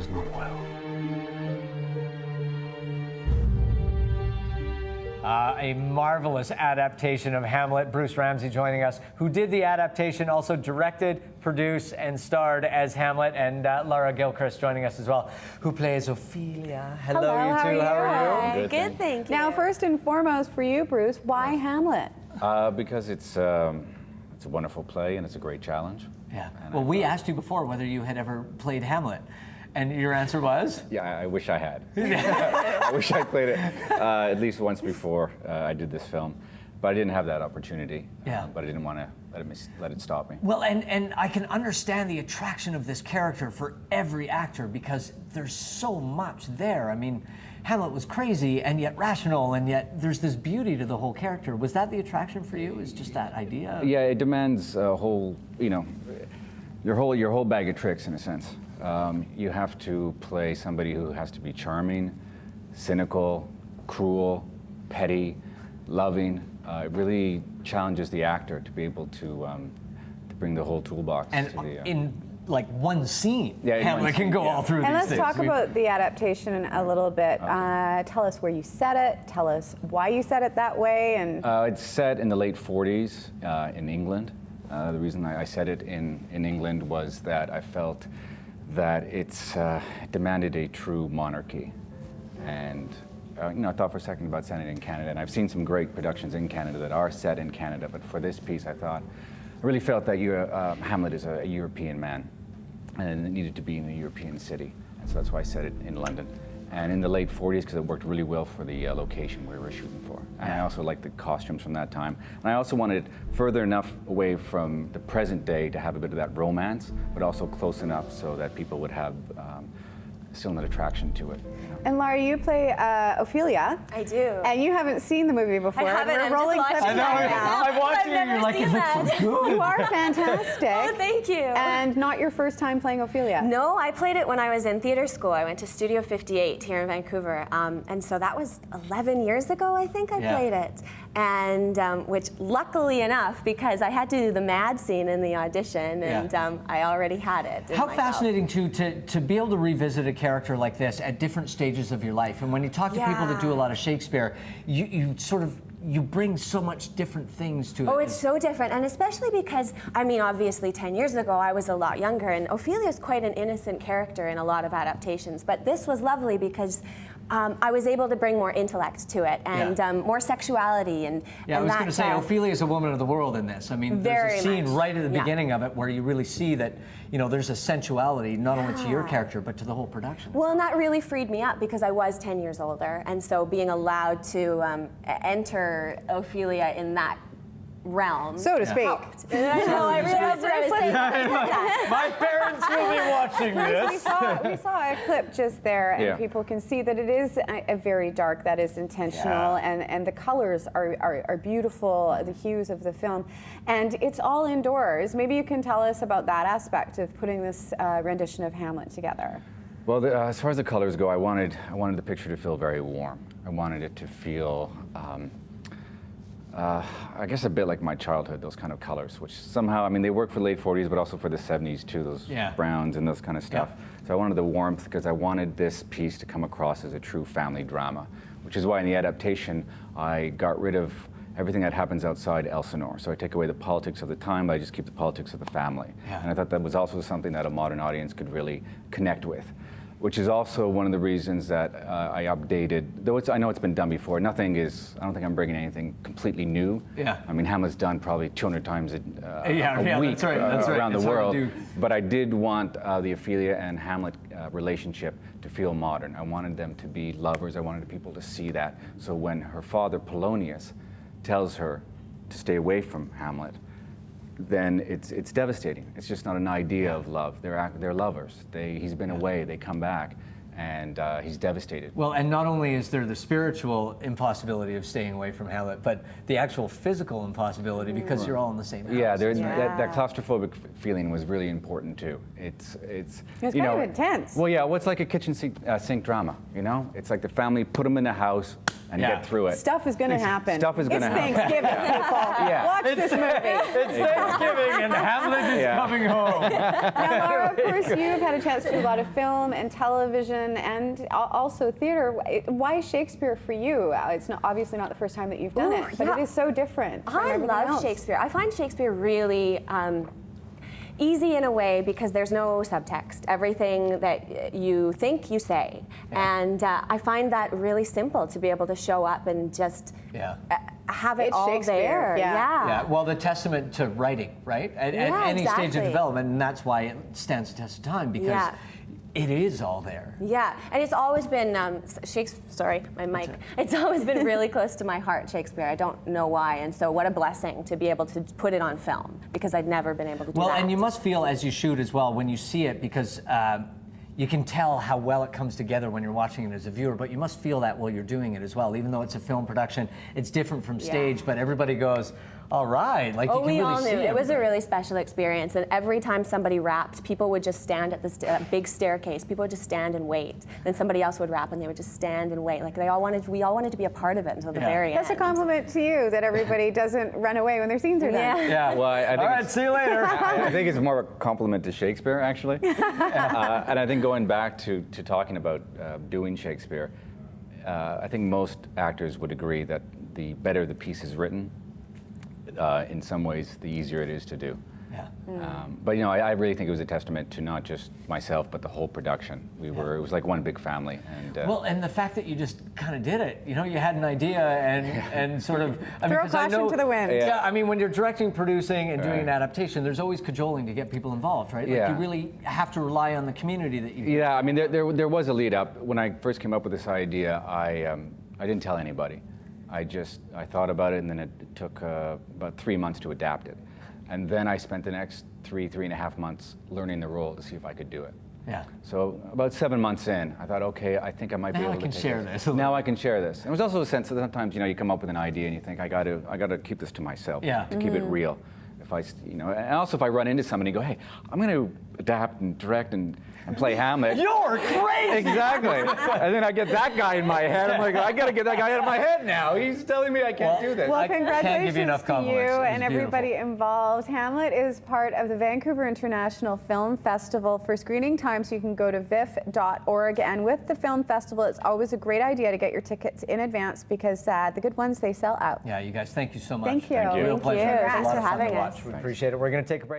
is not well. A marvelous adaptation of Hamlet. Bruce Ramsay joining us, who did the adaptation, also directed, produced, and starred as Hamlet, and Lara Gilchrist joining us as well, who plays Ophelia. Hello, you two. How are you? Good, thank you. Now, first and foremost for you, Bruce, why Hamlet? Because it's a wonderful play and it's a great challenge. Yeah. Well, we asked you before whether you had ever played Hamlet, and your answer was? Yeah, I wish I had. I wish I played it at least once before I did this film, but I didn't have that opportunity. Yeah. But I didn't want to let it stop me. Well, and I can understand the attraction of this character for every actor because there's so much there. I mean, Hamlet was crazy and yet rational, and yet there's this beauty to the whole character. Was that the attraction for you? Is just that idea? Yeah, it demands a whole, your whole bag of tricks in a sense. You have to play somebody who has to be charming, cynical, cruel, petty, loving. It really challenges the actor to be able to bring the whole toolbox. And to the, in like one scene, Yeah, in Hamlet one can scene, go yeah. all through And these let's things. talk about the adaptation a little bit. Tell us where you set it. Tell us why you set it that way. And it's set in the late 40s in England. The reason I set it in England was that I felt that it demanded a true monarchy. And I thought for a second about setting it in Canada, and I've seen some great productions in Canada that are set in Canada, but for this piece I really felt that Hamlet is a European man, and it needed to be in a European city, and so that's why I set it in London. And in the late 40s, because it worked really well for the location we were shooting for. And I also liked the costumes from that time. And I also wanted it further enough away from the present day to have a bit of that romance, but also close enough so that people would have still an attraction to it. And Lara, you play Ophelia. I do. And you haven't seen the movie before. I haven't. We're I'm rolling just clips watching right it now. I'm watching I've you, you're never like, it seen looks so that. good. You are fantastic. Oh, thank you. And not your first time playing Ophelia. No, I played it when I was in theater school. I went to Studio 58 here in Vancouver. And so that was 11 years ago, I think I played it. And which luckily enough, because I had to do the mad scene in the audition, and I already had it. How fascinating to be able to revisit a character like this at different stages of your life. And when you talk to people that do a lot of Shakespeare, you bring so much different things to it. Oh, it's so different, and especially because, I mean, obviously 10 years ago I was a lot younger, and Ophelia's quite an innocent character in a lot of adaptations, but this was lovely because I was able to bring more intellect to it, and more sexuality, and I was going to say, Ophelia is a woman of the world in this. I mean, there's a scene right at the beginning of it where you really see that, there's a sensuality not only to your character, but to the whole production. Well, and that really freed me up because I was 10 years older, and so being allowed to enter Ophelia in that realm. So to speak. I know, I realized what I was saying. My parents will be watching this. We saw a clip just there, and people can see that it is a very dark, that is intentional, and the colors are beautiful, the hues of the film. And it's all indoors. Maybe you can tell us about that aspect of putting this rendition of Hamlet together. Well, as far as the colors go, I wanted the picture to feel very warm. I wanted it to feel I guess a bit like my childhood, those kind of colors, which somehow, I mean, they work for the late 40s, but also for the 70s too, those browns and those kind of stuff. So I wanted the warmth because I wanted this piece to come across as a true family drama, which is why in the adaptation, I got rid of everything that happens outside Elsinore. So I take away the politics of the time, but I just keep the politics of the family. And I thought that was also something that a modern audience could really connect with, which is also one of the reasons that I updated, though I know it's been done before. I don't think I'm bringing anything completely new. I mean, Hamlet's done probably 200 times a week that's right. around the world. But I did want the Ophelia and Hamlet relationship to feel modern. I wanted them to be lovers. I wanted people to see that. So when her father, Polonius, tells her to stay away from Hamlet, then it's devastating. It's just not an idea of love. They're lovers. He's been away. They come back, and he's devastated. Well, and not only is there the spiritual impossibility of staying away from Hamlet, but the actual physical impossibility because you're all in the same house. Yeah, that claustrophobic feeling was really important too. It's kind of intense. Well, yeah, well, it's like a kitchen sink drama. It's like the family put them in a house, and get through it. Stuff is going to happen. Stuff is going to happen. It's Thanksgiving, people. Yeah. Watch this movie. It's Thanksgiving and Hamlet is coming home. Now, Lara, of course, you've had a chance to do a lot of film and television and also theater. Why Shakespeare for you? It's obviously not the first time that you've done it, but it is so different from I everything love else. Shakespeare. I find Shakespeare really easy in a way because there's no subtext. Everything that you think, you say. And I find that really simple to be able to show up and just have it It's all Shakespeare, there. Yeah, well, the testament to writing, right? At any stage of exactly. development, and that's why it stands the test of time, because it is all there. Yeah, and it's always been Shakespeare. Sorry, my mic. It's always been really close to my heart, Shakespeare. I don't know why, and so what a blessing to be able to put it on film because I'd never been able to do that. Well, and you must feel as you shoot as well when you see it, because you can tell how well it comes together when you're watching it as a viewer, but you must feel that while you're doing it as well. Even though it's a film production, it's different from stage, but everybody goes, all right, like you can really see it. We all knew. It was a really special experience, and every time somebody rapped, people would just stand at the big staircase. People would just stand and wait. Then somebody else would rap, and they would just stand and wait. Like we all wanted to be a part of it until the very end. That's a compliment to you that everybody doesn't run away when their scenes are done. Yeah. Well, I think all right, see you later. I think it's more of a compliment to Shakespeare, actually. And I think going back to talking about doing Shakespeare, I think most actors would agree that the better the piece is written, in some ways, the easier it is to do. Yeah. But you know, I really think it was a testament to not just myself, but the whole production. It was like one big family. And well, and the fact that you just kind of did it. You know, you had an idea and sort of Throw caution to the wind. Yeah, I mean, when you're directing, producing, and doing an adaptation, there's always cajoling to get people involved, right? Like you really have to rely on the community that you. Yeah, I mean, there was a lead up. When I first came up with this idea, I didn't tell anybody. I thought about it, and then it took about 3 months to adapt it. And then I spent the next three and a half months learning the role to see if I could do it. Yeah. So about 7 months in, I thought, okay, I think I might be able to share this. Now I can share this. And it was also a sense that sometimes, you know, you come up with an idea and you think, I got to keep this to myself, to keep it real. If I, you know, and also if I run into somebody and go, hey, I'm going to adapt and direct and play Hamlet. You're crazy! Exactly. And then I get that guy in my head. I'm like, I got to get that guy out of my head now. He's telling me I can't do this. Well, I can't congratulations give you enough to you compliments. It was and everybody beautiful. involved. Hamlet is part of the Vancouver International Film Festival. For screening times, you can go to VIFF.org. And with the film festival, it's always a great idea to get your tickets in advance because the good ones, they sell out. Yeah, you guys, thank you so much. Thank you. Thank you. Real pleasure. Thank you. It was a Thanks lot for of fun having to us. watch. We appreciate it. We're going to take a break.